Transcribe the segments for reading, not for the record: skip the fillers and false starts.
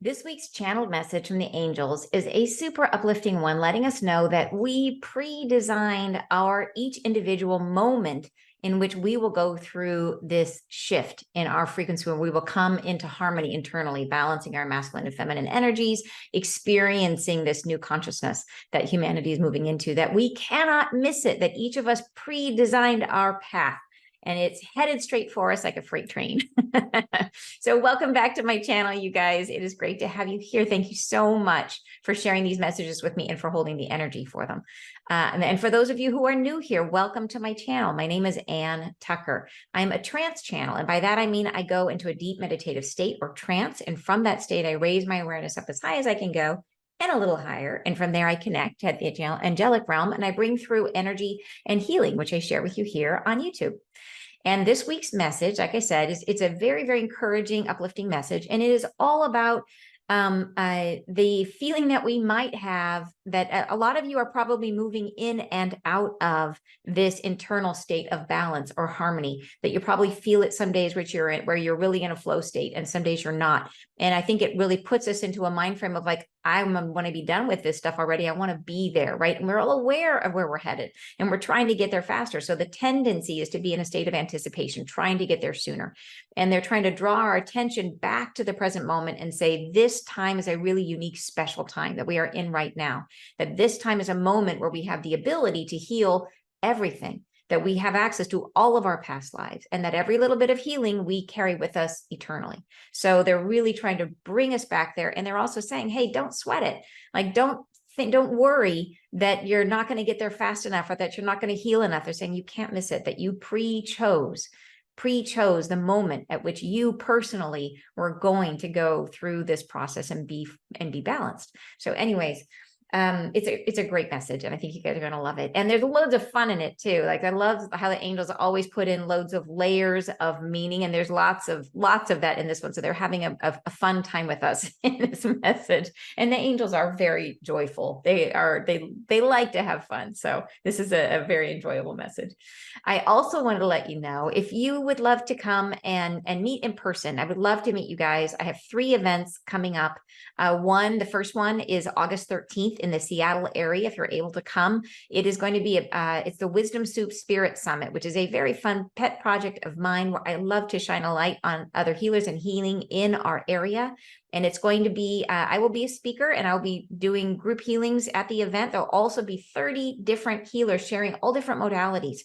This week's channeled message from the angels is a super uplifting one, letting us know that we pre-designed our each individual moment in which we will go through this shift in our frequency, where we will come into harmony internally, balancing our masculine and feminine energies, experiencing this new consciousness that humanity is moving into, that we cannot miss it, that each of us pre-designed our path. And it's headed straight for us like a freight train. So welcome back to my channel, you guys. It is great to have you here. Thank you so much for sharing these messages with me and for holding the energy for them. And for those of you who are new here, welcome to my channel. My name is Ann Tucker. I'm a trance channel. And by that, I mean I go into a deep meditative state or trance. And from that state, I raise my awareness up as high as I can go and a little higher. And from there, I connect at the angelic realm and I bring through energy and healing, which I share with you here on YouTube. And this week's message, like I said, it's a very, very encouraging, uplifting message. And it is all about the feeling that we might have that a lot of you are probably moving in and out of this internal state of balance or harmony, that you probably feel it some days where you're really in a flow state and some days you're not. And I think it really puts us into a mind frame of like, I want to be done with this stuff already. I want to be there, right? And we're all aware of where we're headed and we're trying to get there faster. So the tendency is to be in a state of anticipation, trying to get there sooner. And they're trying to draw our attention back to the present moment and say, this time is a really unique, special time that we are in right now. That this time is a moment where we have the ability to heal everything, that we have access to all of our past lives, and that every little bit of healing we carry with us eternally. So they're really trying to bring us back there. And they're also saying, hey, don't sweat it. Like, don't worry that you're not going to get there fast enough or that you're not going to heal enough. They're saying you can't miss it, that you pre-chose the moment at which you personally were going to go through this process and be balanced. So anyways, it's a great message, and I think you guys are going to love it. And there's loads of fun in it too. Like I love how the angels always put in loads of layers of meaning, and there's lots of that in this one. So they're having a fun time with us in this message. And the angels are very joyful. They like to have fun. So this is a very enjoyable message. I also wanted to let you know, if you would love to come and meet in person, I would love to meet you guys. I have 3 events coming up. The first one is August 13th in the Seattle area. If you're able to come, it is going to be it's the Wisdom Soup Spirit Summit, which is a very fun pet project of mine where I love to shine a light on other healers and healing in our area. And it's going to be, I will be a speaker and I'll be doing group healings at the event. There'll also be 30 different healers sharing all different modalities,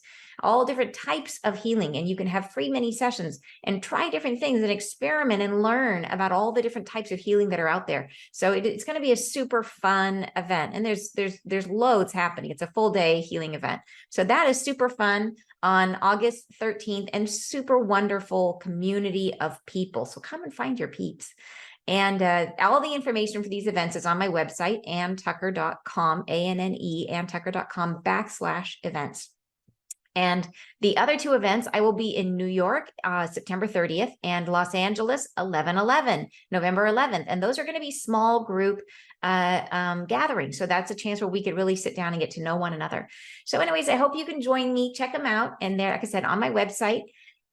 all different types of healing. And you can have free mini sessions and try different things and experiment and learn about all the different types of healing that are out there. So it's going to be a super fun event. And there's loads happening. It's a full day healing event. So that is super fun on August 13th, and super wonderful community of people. So come and find your peeps. And all the information for these events is on my website, anntucker.com, anntucker.com/events. And the other 2 events, I will be in New York, September 30th, and Los Angeles, November 11th. And those are going to be small group gatherings. So that's a chance where we could really sit down and get to know one another. So anyways, I hope you can join me. Check them out. And they're, like I said, on my website.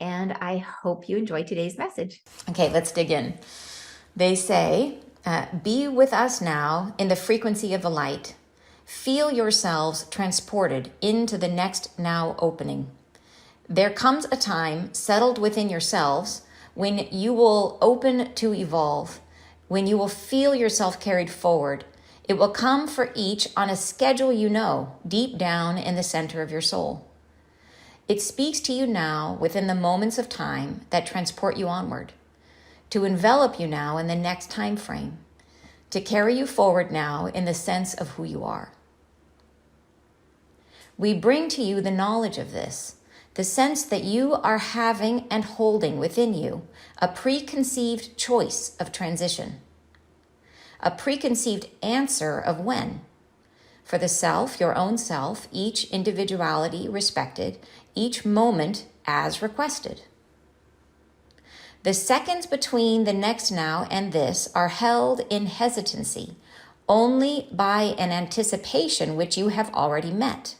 And I hope you enjoy today's message. Okay, let's dig in. They say, be with us now in the frequency of the light. Feel yourselves transported into the next now opening. There comes a time settled within yourselves when you will open to evolve, when you will feel yourself carried forward. It will come for each on a schedule you know, deep down in the center of your soul. It speaks to you now within the moments of time that transport you onward, to envelop you now in the next time frame, to carry you forward now in the sense of who you are. We bring to you the knowledge of this, the sense that you are having and holding within you a preconceived choice of transition, a preconceived answer of when. For the self, your own self, each individuality respected, each moment as requested. The seconds between the next now and this are held in hesitancy only by an anticipation which you have already met.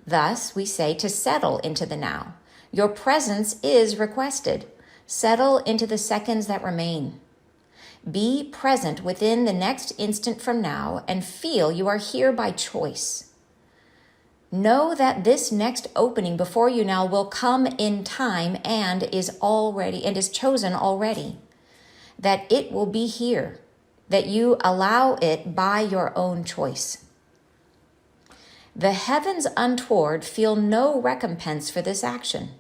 Thus, we say to settle into the now. Your presence is requested. Settle into the seconds that remain. Be present within the next instant from now and feel you are here by choice. Know that this next opening before you now will come in time and is chosen already. That it will be here, that you allow it by your own choice. The heavens untoward feel no recompense for this action.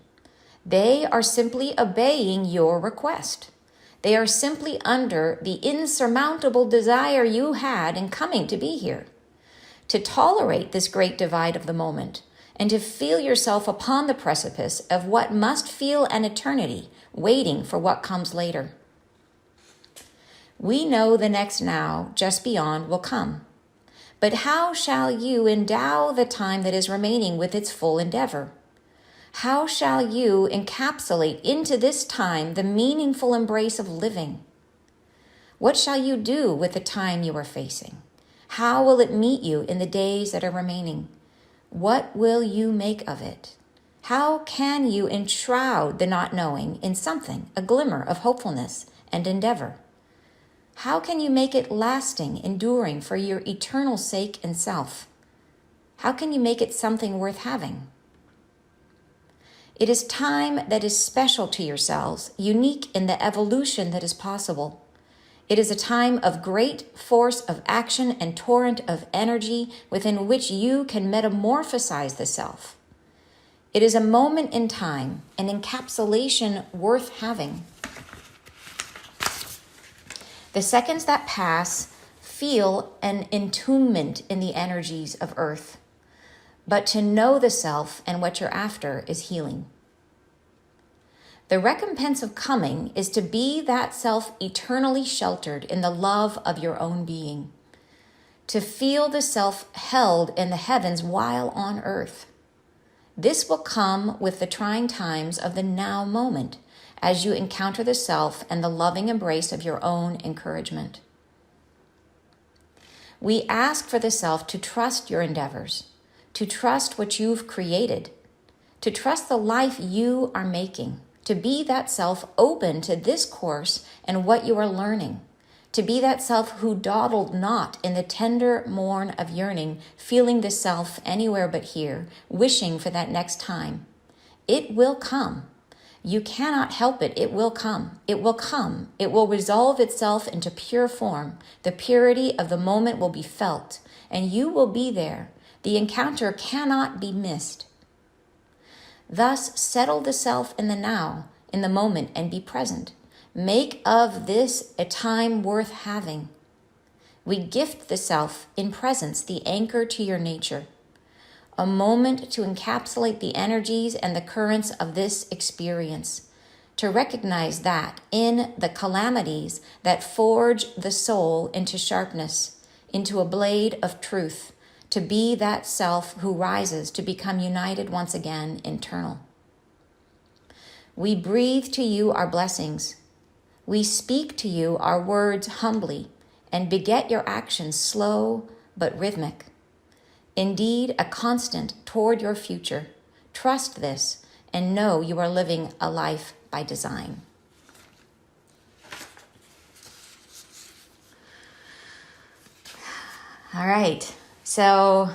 They are simply obeying your request. They are simply under the insurmountable desire you had in coming to be here, to tolerate this great divide of the moment, and to feel yourself upon the precipice of what must feel an eternity, waiting for what comes later. We know the next now, just beyond, will come. But how shall you endow the time that is remaining with its full endeavor? How shall you encapsulate into this time the meaningful embrace of living? What shall you do with the time you are facing? How will it meet you in the days that are remaining? What will you make of it? How can you enshroud the not knowing in something, a glimmer of hopefulness and endeavor? How can you make it lasting, enduring for your eternal sake and self? How can you make it something worth having? It is time that is special to yourselves, unique in the evolution that is possible. It is a time of great force of action and torrent of energy within which you can metamorphosize the self. It is a moment in time, an encapsulation worth having. The seconds that pass feel an entombment in the energies of earth. But to know the self and what you're after is healing. The recompense of coming is to be that self eternally sheltered in the love of your own being. To feel the self held in the heavens while on earth. This will come with the trying times of the now moment as you encounter the self and the loving embrace of your own encouragement. We ask for the self to trust your endeavors, to trust what you've created, to trust the life you are making, to be that self open to this course and what you are learning, to be that self who dawdled not in the tender morn of yearning, feeling the self anywhere but here, wishing for that next time. It will come. You cannot help it. It will come. It will come. It will resolve itself into pure form. The purity of the moment will be felt, and you will be there. The encounter cannot be missed. Thus, settle the self in the now, in the moment, and be present. Make of this a time worth having. We gift the self in presence, the anchor to your nature. A moment to encapsulate the energies and the currents of this experience. To recognize that in the calamities that forge the soul into sharpness, into a blade of truth, to be that self who rises to become united once again internal. We breathe to you our blessings. We speak to you our words humbly and beget your actions slow but rhythmic. Indeed, a constant toward your future. Trust this and know you are living a life by design. All right. So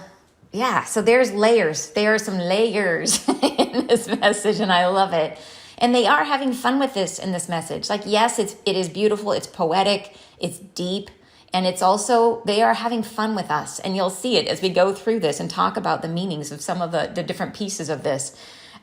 there's layers. There are some layers in this message, and I love it. And they are having fun with this in this message. Like, yes, it is beautiful, it's poetic, it's deep, and it's also, they are having fun with us. And you'll see it as we go through this and talk about the meanings of some of the different pieces of this.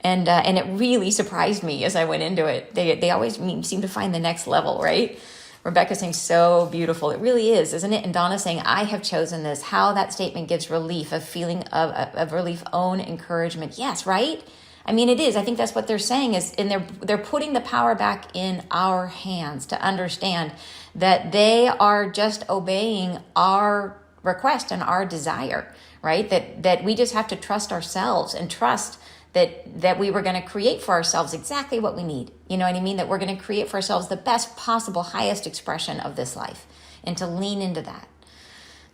And it really surprised me as I went into it. They always seem to find the next level, right? Rebecca saying, so beautiful. It really is, isn't it? And Donna saying, I have chosen this. How that statement gives relief, a feeling of relief, own encouragement. Yes, right? I mean, it is. I think that's what they're saying is, and they're putting the power back in our hands to understand that they are just obeying our request and our desire, right? That we just have to trust ourselves and trust that we were going to create for ourselves exactly what we need. You know what I mean? That we're going to create for ourselves the best possible, highest expression of this life, and to lean into that.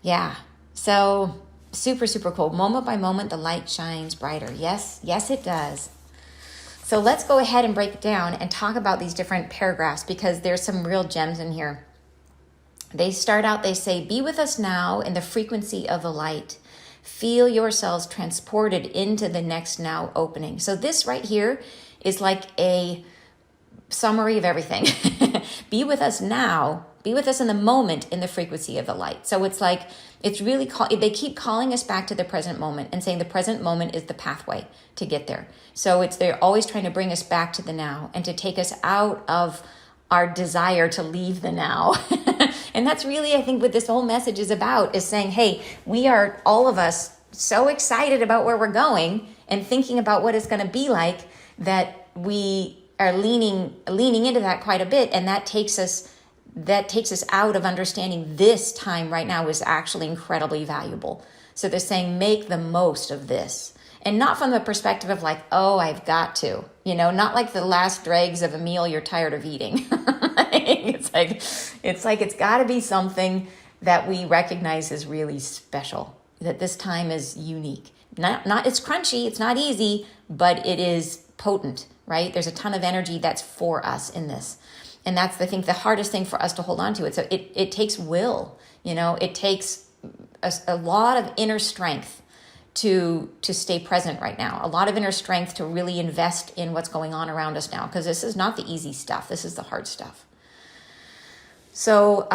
Yeah. So super, super cool. Moment by moment, the light shines brighter. Yes, it does. So let's go ahead and break it down and talk about these different paragraphs, because there's some real gems in here. They start out, they say, be with us now in the frequency of the light. Feel yourselves transported into the next now opening. So this right here is like a summary of everything. Be with us now. Be with us in the moment in the frequency of the light. So it's like, it's really, they keep calling us back to the present moment and saying the present moment is the pathway to get there. So they're always trying to bring us back to the now and to take us out of our desire to leave the now. And that's really, I think, what this whole message is about, is saying, hey, we are, all of us, so excited about where we're going and thinking about what it's going to be like, that we are leaning into that quite a bit. And that takes us out of understanding this time right now is actually incredibly valuable. So they're saying, make the most of this. And not from the perspective of like, oh, I've got to, not like the last dregs of a meal you're tired of eating. It's like it's got to be something that we recognize as really special, that this time is unique. Not it's crunchy, it's not easy, but it is potent, right? There's a ton of energy that's for us in this. And that's, I think, the hardest thing for us to hold on to. It takes will, it takes a lot of inner strength to stay present right now, a lot of inner strength to really invest in what's going on around us now, because this is not the easy stuff. This is the hard stuff. So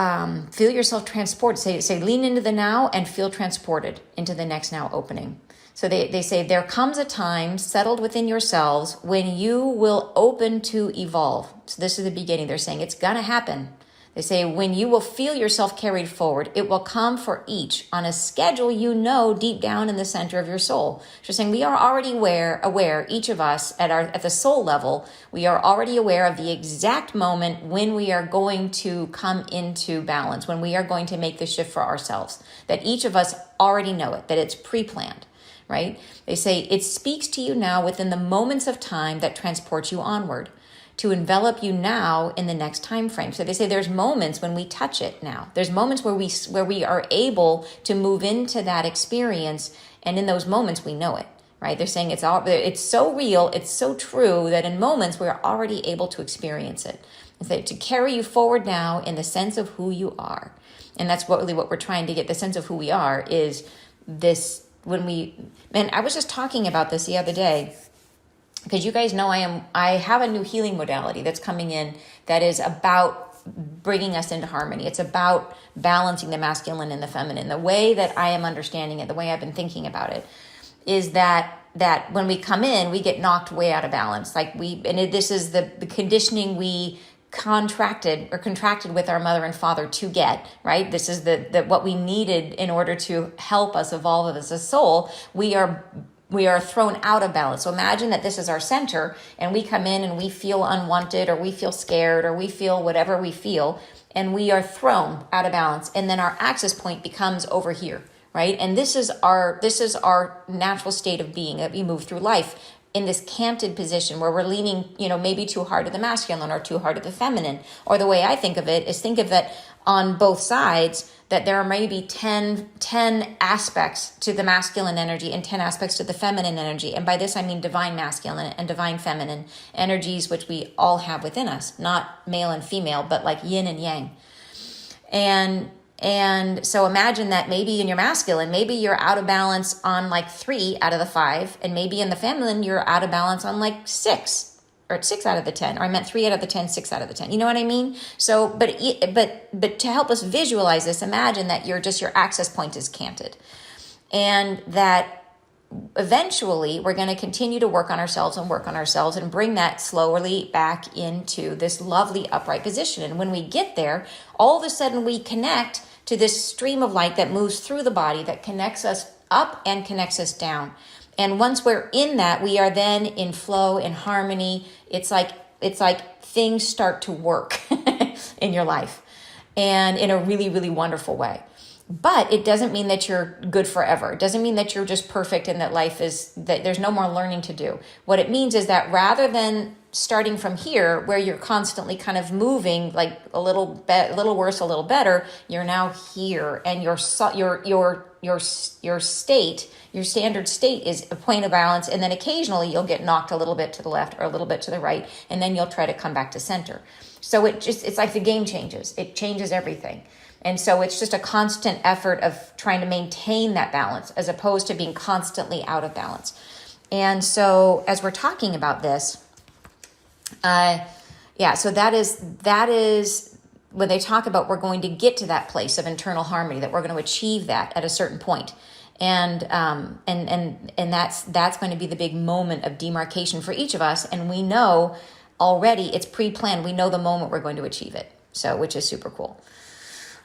feel yourself transported. Say lean into the now and feel transported into the next now opening. So they say, there comes a time settled within yourselves when you will open to evolve. So this is the beginning. They're saying it's going to happen. They say, when you will feel yourself carried forward, it will come for each on a schedule deep down in the center of your soul. So saying we are already aware, each of us at the soul level, we are already aware of the exact moment when we are going to come into balance, when we are going to make the shift for ourselves. That each of us already know it, that it's pre-planned, right? They say, it speaks to you now within the moments of time that transport you onward, to envelop you now in the next time frame. So they say there's moments when we touch it now. There's moments where we are able to move into that experience, and in those moments we know it, right? They're saying it's so real, it's so true, that in moments we're already able to experience it. It's that to carry you forward now in the sense of who you are. And that's what we're trying to get. The sense of who we are is this, I was just talking about this the other day, because you guys know I have a new healing modality that's coming in that is about bringing us into harmony. It's about balancing the masculine and the feminine. The way that I am understanding it, the way I've been thinking about it, is that when we come in, we get knocked way out of balance. This is the conditioning we contracted with our mother and father to get, right? This is the what we needed in order to help us evolve as a soul. We are thrown out of balance. So imagine that this is our center, and we come in and we feel unwanted, or we feel scared, or we feel whatever we feel, and we are thrown out of balance. And then our access point becomes over here, right? And this is our natural state of being, that we move through life in this canted position where we're leaning, maybe too hard to the masculine or too hard to the feminine. Or the way I think of it is, think of that on both sides, that there are maybe 10 aspects to the masculine energy and 10 aspects to the feminine energy. And by this, I mean divine masculine and divine feminine energies, which we all have within us, not male and female, but like yin and yang. And so imagine that maybe in your masculine, maybe you're out of balance on like 3 out of the 5, and maybe in the feminine, you're out of balance on like 6. Or 6 out of the 10, or I meant 3 out of the 10, 6 out of the 10. You know what I mean? So, but to help us visualize this, imagine that your access point is canted, and that eventually we're going to continue to work on ourselves and bring that slowly back into this lovely upright position. And when we get there, all of a sudden we connect to this stream of light that moves through the body, that connects us up and connects us down. And once we're in that, we are then in flow, in harmony. It's like things start to work in your life, and in a really, really wonderful way. But it doesn't mean that you're good forever. It doesn't mean that you're just perfect and that that there's no more learning to do. What it means is that rather than starting from here, where you're constantly kind of moving like a little worse, a little better, you're now here, and your state, your standard state is a point of balance, and then occasionally you'll get knocked a little bit to the left or a little bit to the right, and then you'll try to come back to center. So it's like the game changes. It changes everything. And so it's just a constant effort of trying to maintain that balance as opposed to being constantly out of balance. And so as we're talking about this, so that is when they talk about we're going to get to that place of internal harmony, that we're going to achieve that at a certain point. And that's going to be the big moment of demarcation for each of us. And we know already it's pre-planned. We know the moment we're going to achieve it. So, which is super cool.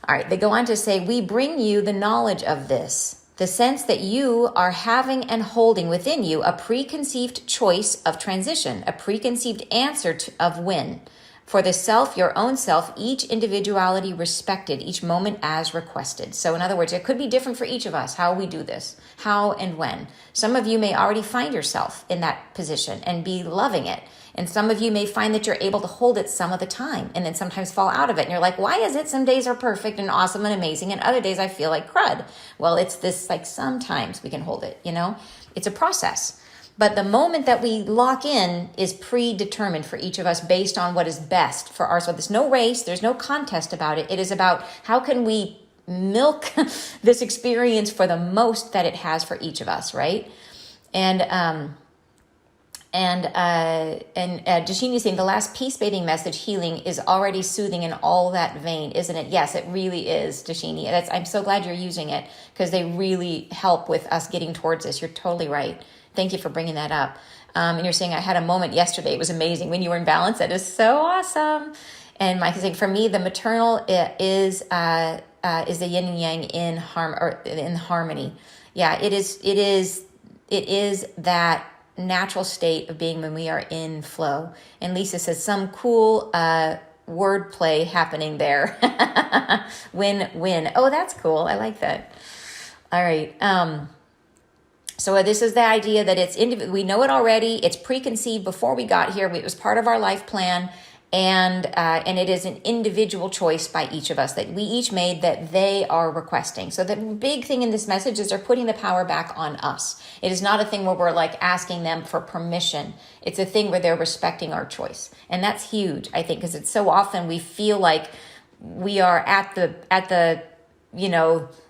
All right. They go on to say, we bring you the knowledge of this, the sense that you are having and holding within you a preconceived choice of transition, a preconceived answer of when. For the self, your own self, each individuality respected, each moment as requested. So in other words, it could be different for each of us, how we do this, how and when. Some of you may already find yourself in that position and be loving it. And some of you may find that you're able to hold it some of the time and then sometimes fall out of it. And you're like, why is it some days are perfect and awesome and amazing and other days I feel like crud? Well, it's this like sometimes we can hold it, It's a process. But the moment that we lock in is predetermined for each of us based on what is best for our soul. There's no race. There's no contest about it. It is about how can we milk this experience for the most that it has for each of us, right? And Dashini is saying the last peace bathing message, healing, is already soothing in all that vein, isn't it? Yes, it really is, Dashini. I'm so glad you're using it because they really help with us getting towards this. You're totally right. Thank you for bringing that up. And you're saying I had a moment yesterday. It was amazing when you were in balance. That is so awesome. And Mike is saying for me, the maternal is the yin and yang in harmony. Yeah, it is that natural state of being when we are in flow. And Lisa says some cool wordplay happening there. Win. Oh, that's cool. I like that. All right. So this is the idea that it's we know it already. It's preconceived before we got here. It was part of our life plan, and it is an individual choice by each of us that we each made that they are requesting. So the big thing in this message is they're putting the power back on us. It is not a thing where we're like asking them for permission. It's a thing where they're respecting our choice, and that's huge, I think, because it's so often we feel like we are at the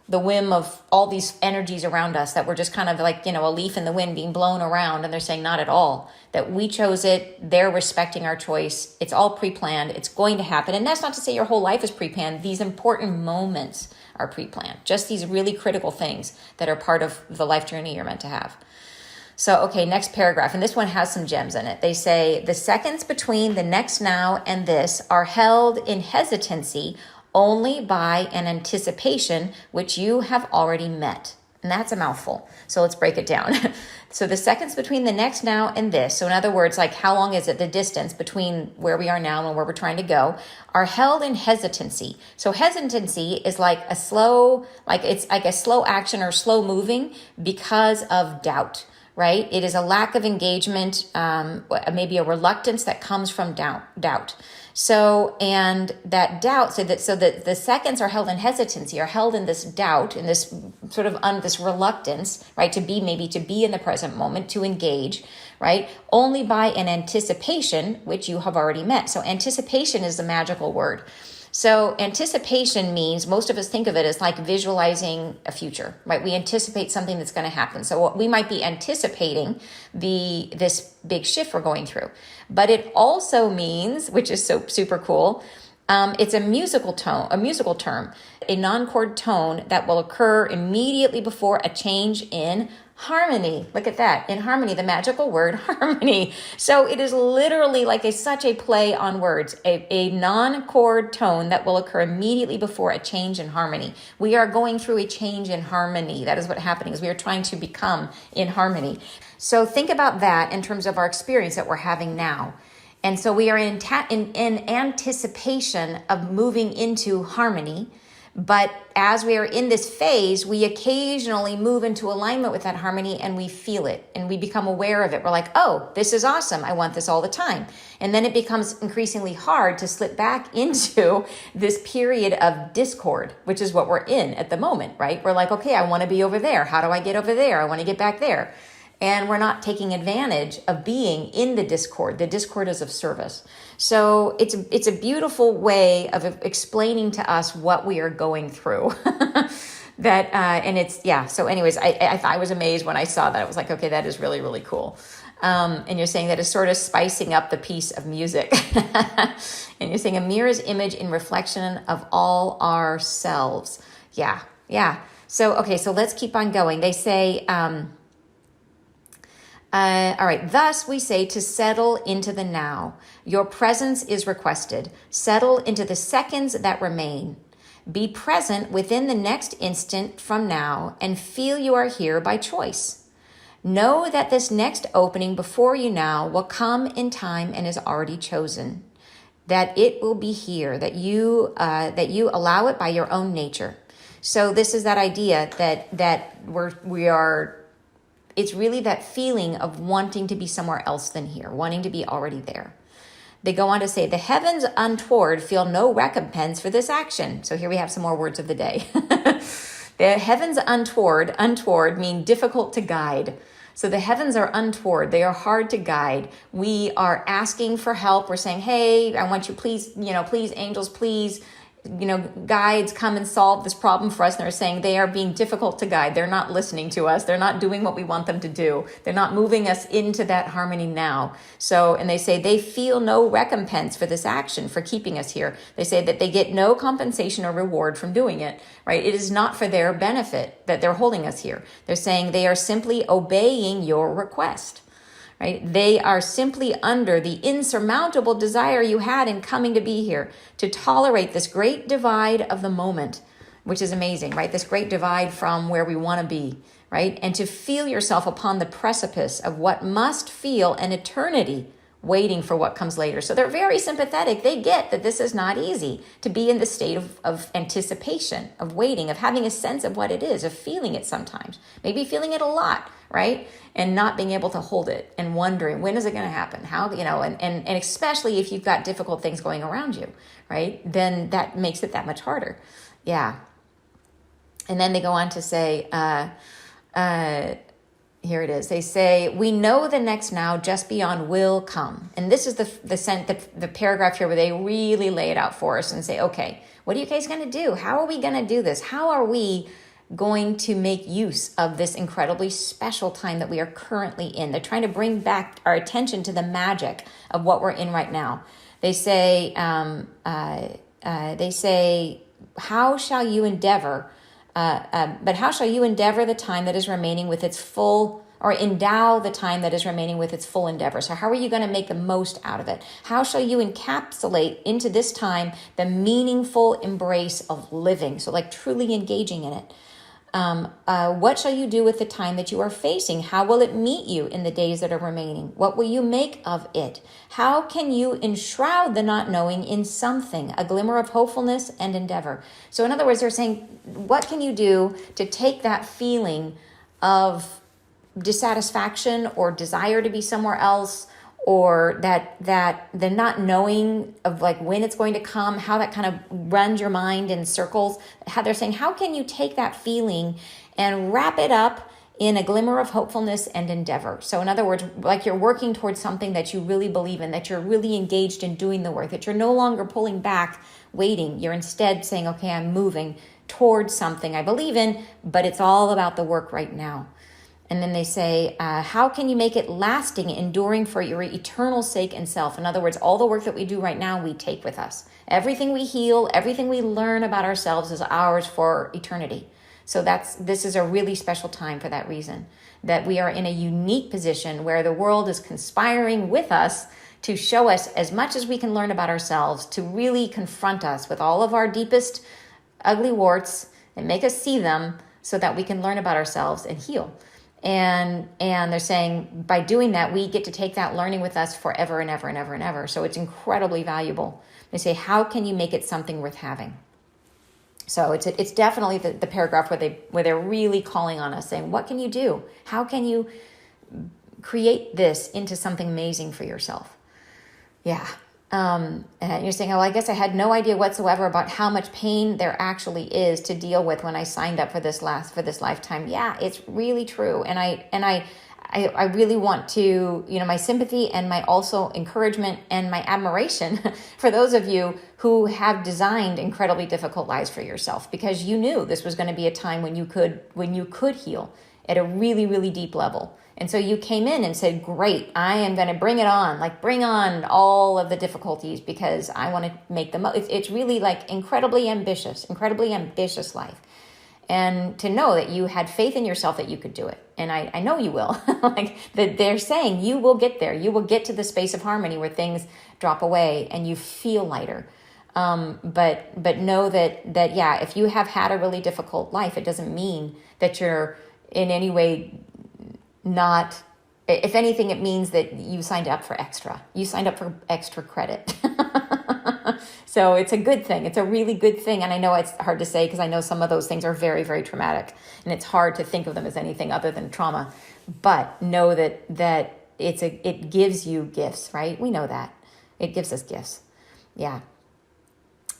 the whim of all these energies around us, that we're just kind of like, a leaf in the wind being blown around, and they're saying not at all, that we chose it. They're respecting our choice. It's all pre-planned. It's going to happen. And that's not to say your whole life is pre-planned. These important moments are pre-planned. Just these really critical things that are part of the life journey you're meant to have. So, okay, next paragraph. And this one has some gems in it. They say, the seconds between the next now and this are held in hesitancy only by an anticipation which you have already met. And that's a mouthful. So let's break it down. So the seconds between the next now and this, so in other words, like how long is it, the distance between where we are now and where we're trying to go, are held in hesitancy. So hesitancy is like a slow action or slow moving because of doubt, right? It is a lack of engagement, maybe a reluctance that comes from doubt. So, and that doubt, so that the seconds are held in hesitancy, are held in this doubt, in this sort of this reluctance, right, to be in the present moment, to engage, right, only by an anticipation, which you have already met. So anticipation is the magical word. So anticipation means, most of us think of it as like visualizing a future, right? We anticipate something that's going to happen. So we might be anticipating this big shift we're going through. But it also means, which is so super cool, it's a musical term, a non-chord tone that will occur immediately before a change in harmony. Look at that. In harmony, the magical word harmony. So it is literally like such a play on words, a non-chord tone that will occur immediately before a change in harmony. We are going through a change in harmony. That is what's happening, is we are trying to become in harmony. So think about that in terms of our experience that we're having now. And so we are in anticipation of moving into harmony. But as we are in this phase, we occasionally move into alignment with that harmony, and we feel it and we become aware of it. We're like, oh, this is awesome. I want this all the time. And then it becomes increasingly hard to slip back into this period of discord, which is what we're in at the moment, right? We're like, okay, I want to be over there. How do I get over there? I want to get back there. and we're not taking advantage of being in the discord. The discord is of service. So it's a beautiful way of explaining to us what we are going through. That and it's, yeah. So anyways, I was amazed when I saw that. I was like, okay, that is really, really cool. And you're saying that it's sort of spicing up the piece of music. And you're saying a mirror's image in reflection of all ourselves. Yeah, yeah. So, okay, so let's keep on going. They say, all right, thus we say to settle into the now. Your presence is requested. Settle into the seconds that remain. Be present within the next instant from now and feel you are here by choice. Know that this next opening before you now will come in time and is already chosen. That it will be here, that you allow it by your own nature. So this is that idea that we are. It's really that feeling of wanting to be somewhere else than here, wanting to be already there. They go on to say, the heavens untoward feel no recompense for this action. So here we have some more words of the day. The heavens untoward mean difficult to guide. So the heavens are untoward. They are hard to guide. We are asking for help. We're saying, hey, I want you, please, please, angels, please, guides, come and solve this problem for us. And they're saying they are being difficult to guide. They're not listening to us. They're not doing what we want them to do. They're not moving us into that harmony now. So, and they say they feel no recompense for this action, for keeping us here. They say that they get no compensation or reward from doing it, right? It is not for their benefit that they're holding us here. They're saying they are simply obeying your request. Right? They are simply under the insurmountable desire you had in coming to be here, to tolerate this great divide of the moment, which is amazing, right? This great divide from where we want to be, right? And to feel yourself upon the precipice of what must feel an eternity waiting for what comes later. So they're very sympathetic. They get that this is not easy to be in the state of anticipation, of waiting, of having a sense of what it is, of feeling it sometimes, maybe feeling it a lot, right? And not being able to hold it and wondering, when is it going to happen? How, and especially if you've got difficult things going around you, right? Then that makes it that much harder. Yeah. And then they go on to say, here it is. They say, we know the next now just beyond will come. And this is the paragraph here where they really lay it out for us and say, okay, what are you guys going to do? How are we going to do this? How are we going to make use of this incredibly special time that we are currently in? They're trying to bring back our attention to the magic of what we're in right now. They say, how shall you endeavor? But how shall you endeavor the time that is remaining with its full, or endow the time that is remaining with its full endeavor? So how are you going to make the most out of it? How shall you encapsulate into this time the meaningful embrace of living? So like truly engaging in it. What shall you do with the time that you are facing? How will it meet you in the days that are remaining? What will you make of it? How can you enshroud the not knowing in something, a glimmer of hopefulness and endeavor? So in other words, they're saying, what can you do to take that feeling of dissatisfaction or desire to be somewhere else, or that the not knowing of like when it's going to come, how that kind of runs your mind in circles? How they're saying, how can you take that feeling and wrap it up in a glimmer of hopefulness and endeavor? So in other words, like you're working towards something that you really believe in, that you're really engaged in doing the work, that you're no longer pulling back, waiting. You're instead saying, okay, I'm moving towards something I believe in, but it's all about the work right now. And then they say, how can you make it lasting, enduring for your eternal sake and self? In other words, all the work that we do right now, we take with us. Everything we heal, everything we learn about ourselves is ours for eternity. So this is a really special time for that reason, that we are in a unique position where the world is conspiring with us to show us as much as we can learn about ourselves, to really confront us with all of our deepest ugly warts and make us see them so that we can learn about ourselves and heal. And they're saying by doing that, we get to take that learning with us forever and ever and ever and ever. So it's incredibly valuable. They say, how can you make it something worth having? So it's definitely the paragraph where they're really calling on us, saying, what can you do? How can you create this into something amazing for yourself? Yeah. And you're saying, oh, I guess I had no idea whatsoever about how much pain there actually is to deal with when I signed up for this lifetime. Yeah, it's really true. And I really want to, my sympathy and my also encouragement and my admiration for those of you who have designed incredibly difficult lives for yourself, because you knew this was going to be a time when you could heal at a really, really deep level. And so you came in and said, great, I am going to bring it on, like bring on all of the difficulties, because I want to make the most. It's really like incredibly ambitious life. And to know that you had faith in yourself that you could do it. And I know you will. Like that they're saying you will get there. You will get to the space of harmony where things drop away and you feel lighter. But know that yeah, if you have had a really difficult life, it doesn't mean that you're in any way not. If anything, it means that you signed up for extra. You signed up for extra credit. So it's a good thing. It's a really good thing. And I know it's hard to say because I know some of those things are very, very traumatic. And it's hard to think of them as anything other than trauma. But know that it gives you gifts, right? We know that. It gives us gifts. Yeah.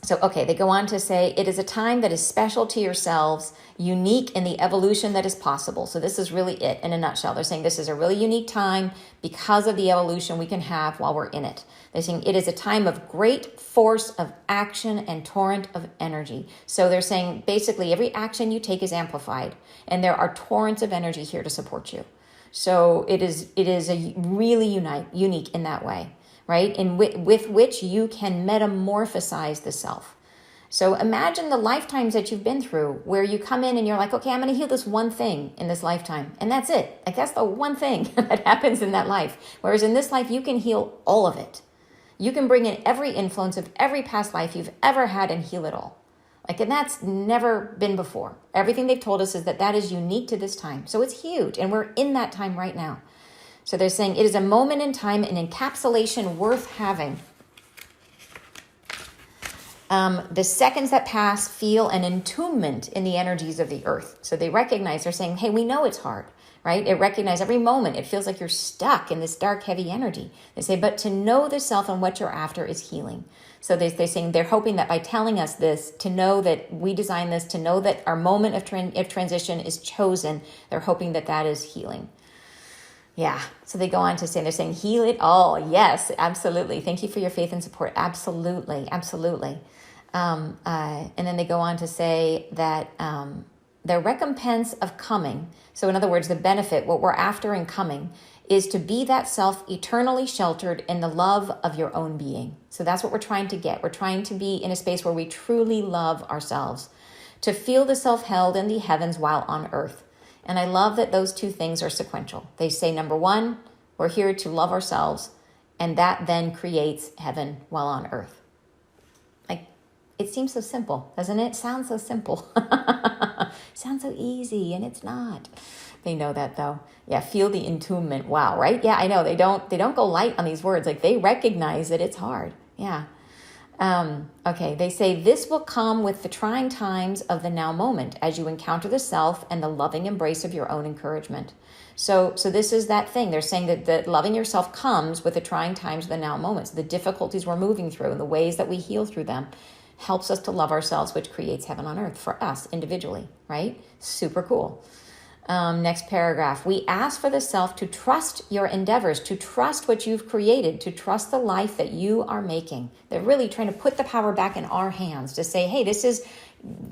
So, okay, they go on to say, it is a time that is special to yourselves, unique in the evolution that is possible. So this is really it in a nutshell. They're saying this is a really unique time because of the evolution we can have while we're in it. They're saying it is a time of great force of action and torrent of energy. So they're saying basically every action you take is amplified, and there are torrents of energy here to support you. So it is a really unique in that way. Right? And with which you can metamorphosize the self. So imagine the lifetimes that you've been through where you come in and you're like, okay, I'm going to heal this one thing in this lifetime. And that's it. Like that's the one thing that happens in that life. Whereas in this life, you can heal all of it. You can bring in every influence of every past life you've ever had and heal it all. Like, and that's never been before. Everything they've told us is that is unique to this time. So it's huge. And we're in that time right now. So they're saying it is a moment in time, an encapsulation worth having. The seconds that pass feel an entombment in the energies of the earth. So they recognize, they're saying, hey, we know it's hard, right? They recognize every moment. It feels like you're stuck in this dark, heavy energy. They say, but to know the self and what you're after is healing. So they're saying they're hoping that by telling us this, to know that we designed this, to know that our moment of transition is chosen, they're hoping that is healing. Yeah. So they go on to say, they're saying, heal it all. Yes, absolutely. Thank you for your faith and support. Absolutely. Absolutely. And then they go on to say that the recompense of coming. So in other words, the benefit, what we're after in coming, is to be that self eternally sheltered in the love of your own being. So that's what we're trying to get. We're trying to be in a space where we truly love ourselves, to feel the self held in the heavens while on earth. And I love that those two things are sequential. They say, number one, we're here to love ourselves, and that then creates heaven while on earth. Like, it seems so simple, doesn't it? It sounds so simple. Sounds so easy, and it's not. They know that, though. Yeah, feel the entombment. Wow, right? Yeah, I know. They don't go light on these words. Like, they recognize that it's hard. Yeah. Okay, they say this will come with the trying times of the now moment as you encounter the self and the loving embrace of your own encouragement. So this is that thing. They're saying that loving yourself comes with the trying times of the now moments, the difficulties we're moving through and the ways that we heal through them helps us to love ourselves, which creates heaven on earth for us individually, right? Super cool. Next paragraph. We ask for the self to trust your endeavors, to trust what you've created, to trust the life that you are making. They're really trying to put the power back in our hands to say, hey,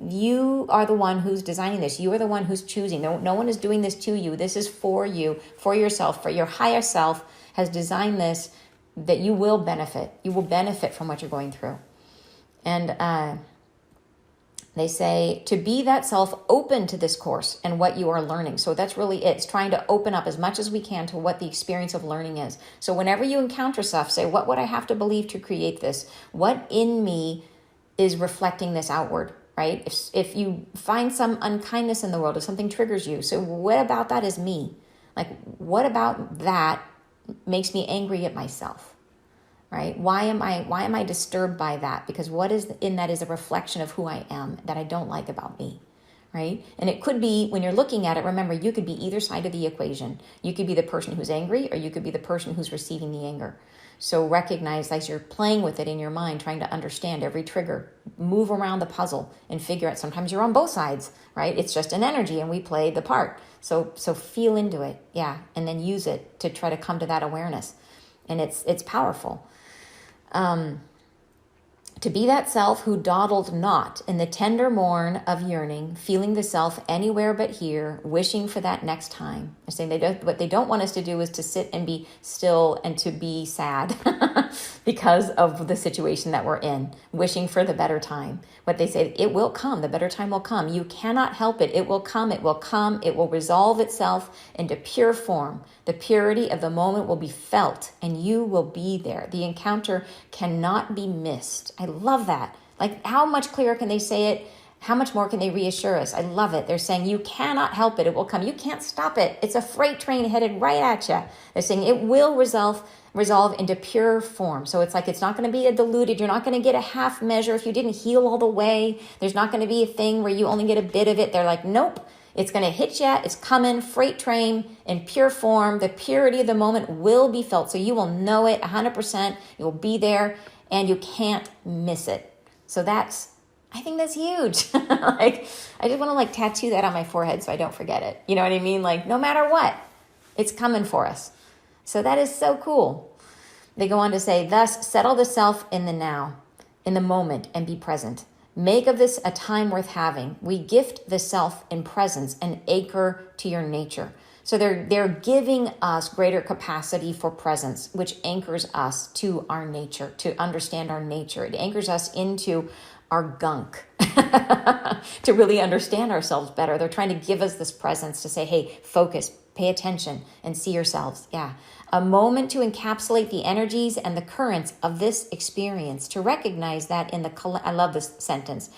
you are the one who's designing this. You are the one who's choosing. No one is doing this to you. This is for you, for yourself, for your higher self has designed this, that you will benefit. You will benefit from what you're going through. And they say to be that self open to this course and what you are learning. So that's really it. It's trying to open up as much as we can to what the experience of learning is. So whenever you encounter stuff, say, what would I have to believe to create this? What in me is reflecting this outward, right? If you find some unkindness in the world, if something triggers you, so what about that is me? Like, what about that makes me angry at myself? Right? Why am I disturbed by that? Because what is in that is a reflection of who I am that I don't like about me, right? And it could be, when you're looking at it, remember, you could be either side of the equation. You could be the person who's angry, or you could be the person who's receiving the anger. So recognize as you're playing with it in your mind, trying to understand every trigger, move around the puzzle and figure out. Sometimes you're on both sides, right? It's just an energy and we play the part. So feel into it. Yeah. And then use it to try to come to that awareness. And it's powerful. To be that self who dawdled not in the tender morn of yearning, feeling the self anywhere but here, wishing for that next time. They're saying what they don't want us to do is to sit and be still and to be sad because of the situation that we're in, wishing for the better time. What they say, it will come, the better time will come. You cannot help it. It will come, it will come, it will resolve itself into pure form. The purity of the moment will be felt and you will be there. The encounter cannot be missed. I love that. Like, how much clearer can they say it? How much more can they reassure us? I love it. They're saying you cannot help it. It will come. You can't stop it. It's a freight train headed right at you. They're saying it will resolve into pure form. So it's like, it's not going to be a diluted. You're not going to get a half measure if you didn't heal all the way. There's not going to be a thing where you only get a bit of it. They're like, nope. It's going to hit you. It's coming, freight train in pure form. The purity of the moment will be felt. So you will know it 100%. You'll be there and you can't miss it. So I think that's huge. Like, I just want to like tattoo that on my forehead so I don't forget it. You know what I mean? Like, no matter what, it's coming for us. So that is so cool. They go on to say, thus settle the self in the now, in the moment, and be present. Make of this a time worth having. We gift the self in presence and anchor to your nature. So they're giving us greater capacity for presence, which anchors us to our nature, to understand our nature. It anchors us into our gunk to really understand ourselves better. They're trying to give us this presence to say, hey, focus, pay attention, and see yourselves. Yeah. A moment to encapsulate the energies and the currents of this experience, to recognize that I love this sentence,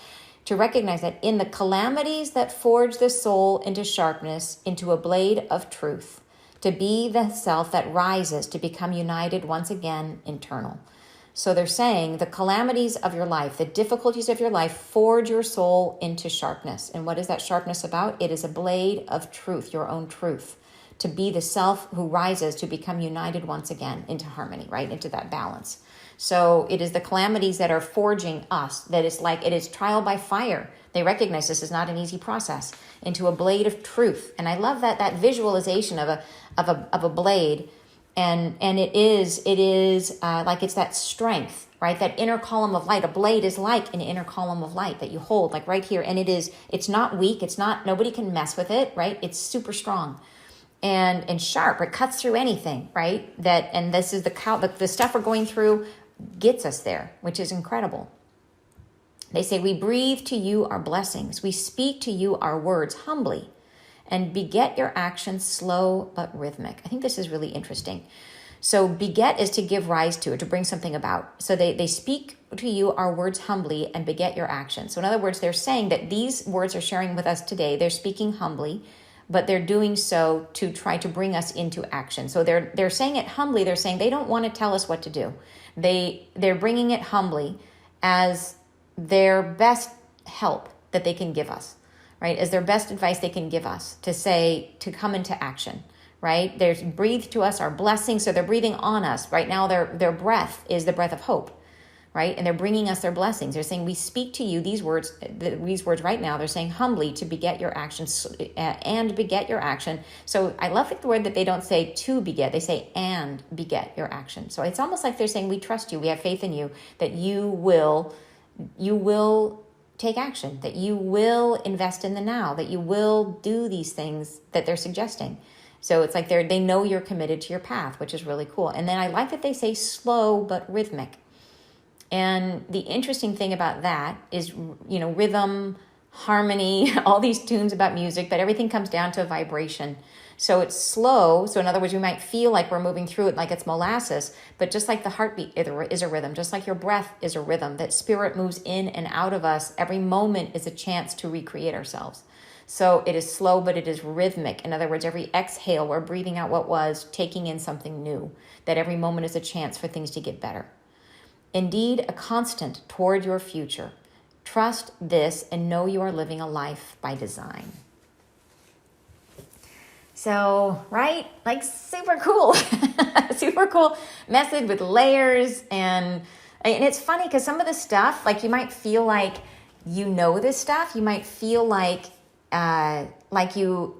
to recognize that in the calamities that forge the soul into sharpness, into a blade of truth, to be the self that rises to become united once again, internal. So they're saying the calamities of your life, the difficulties of your life, forge your soul into sharpness. And what is that sharpness about? It is a blade of truth, your own truth. To be the self who rises to become united once again into harmony, right? Into that balance. So it is the calamities that are forging us, that is like, it is trial by fire. They recognize this is not an easy process, into a blade of truth. And I love that visualization of a blade. And it is like, it's that strength, right? That inner column of light. A blade is like an inner column of light that you hold like right here. And it's not weak. Nobody can mess with it, right? It's super strong and sharp. It cuts through anything, right? And this is the stuff we're going through gets us there, which is incredible. They say, we breathe to you our blessings. We speak to you our words humbly, and beget your actions slow but rhythmic. I think this is really interesting. So beget is to give rise to, or to bring something about. So they speak to you our words humbly and beget your actions. So in other words, they're saying that these words are sharing with us today. They're speaking humbly, but they're doing so to try to bring us into action. So they're saying it humbly. They're saying they don't want to tell us what to do. They're bringing it humbly as their best help that they can give us, right? As their best advice they can give us to come into action, right? They breathe to us our blessings. So they're breathing on us right now. Their breath is the breath of hope, right? And they're bringing us their blessings. They're saying, we speak to you these words right now. They're saying humbly to beget your actions and beget your action. So I love the word that they don't say to beget. They say and beget your action. So it's almost like they're saying, we trust you. We have faith in you that you will take action, that you will invest in the now, that you will do these things that they're suggesting. So it's like they know you're committed to your path, which is really cool. And then I like that they say slow but rhythmic. And the interesting thing about that is, rhythm, harmony, all these tunes about music, but everything comes down to vibration. So it's slow. So in other words, we might feel like we're moving through it like it's molasses, but just like the heartbeat is a rhythm, just like your breath is a rhythm, that spirit moves in and out of us. Every moment is a chance to recreate ourselves. So it is slow, but it is rhythmic. In other words, every exhale, we're breathing out what was, taking in something new, that every moment is a chance for things to get better. Indeed, a constant toward your future. Trust this and know you are living a life by design. So, right? Like super cool, super cool message with layers. And it's funny because some of the stuff, like you might feel like you know this stuff. You might feel like you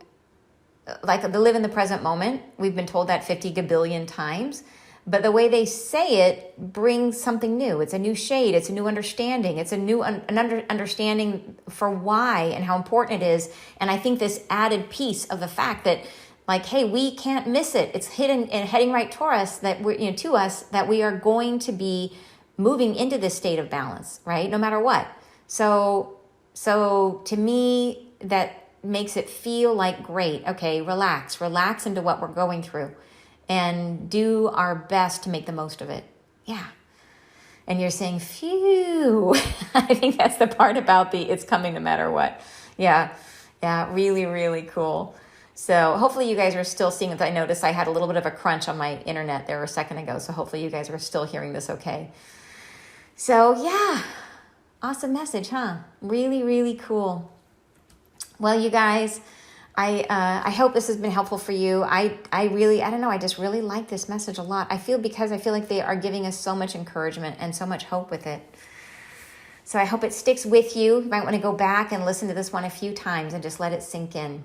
like to live in the present moment. We've been told that 50 gabillion times. But the way they say it brings something new. It's a new shade. It's a new understanding. It's a new understanding for why and how important it is. And I think this added piece of the fact that, like, hey, we can't miss it. It's hidden and heading right to us that we are going to be moving into this state of balance, right? No matter what. So to me, that makes it feel like great. Okay, relax into what we're going through. And do our best to make the most of it. Yeah. And you're saying, phew. I think that's the part about it's coming no matter what. Yeah. Yeah. Really, really cool. So hopefully you guys are still seeing it. I noticed I had a little bit of a crunch on my internet there a second ago. So hopefully you guys are still hearing this okay. So yeah. Awesome message, huh? Really, really cool. Well, you guys, I hope this has been helpful for you. I don't know. I just really like this message a lot. I feel like they are giving us so much encouragement and so much hope with it. So I hope it sticks with you. You might want to go back and listen to this one a few times and just let it sink in.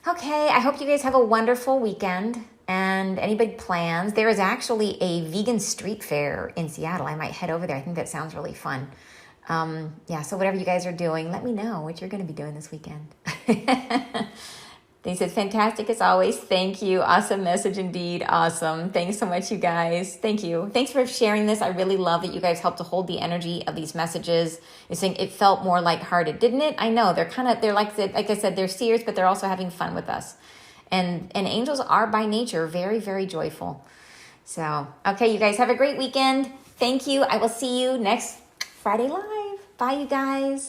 Okay. I hope you guys have a wonderful weekend. And any big plans? There is actually a vegan street fair in Seattle. I might head over there. I think that sounds really fun. So whatever you guys are doing, let me know what you're going to be doing this weekend. They said, fantastic as always. Thank you. Awesome message indeed. Awesome. Thanks so much, you guys. Thank you. Thanks for sharing this. I really love that you guys helped to hold the energy of these messages. You're saying it felt more lighthearted, didn't it? I know they're like I said, they're serious, but they're also having fun with us. And angels are by nature very, very joyful. So, okay, you guys have a great weekend. Thank you. I will see you next Friday Live. Bye, you guys.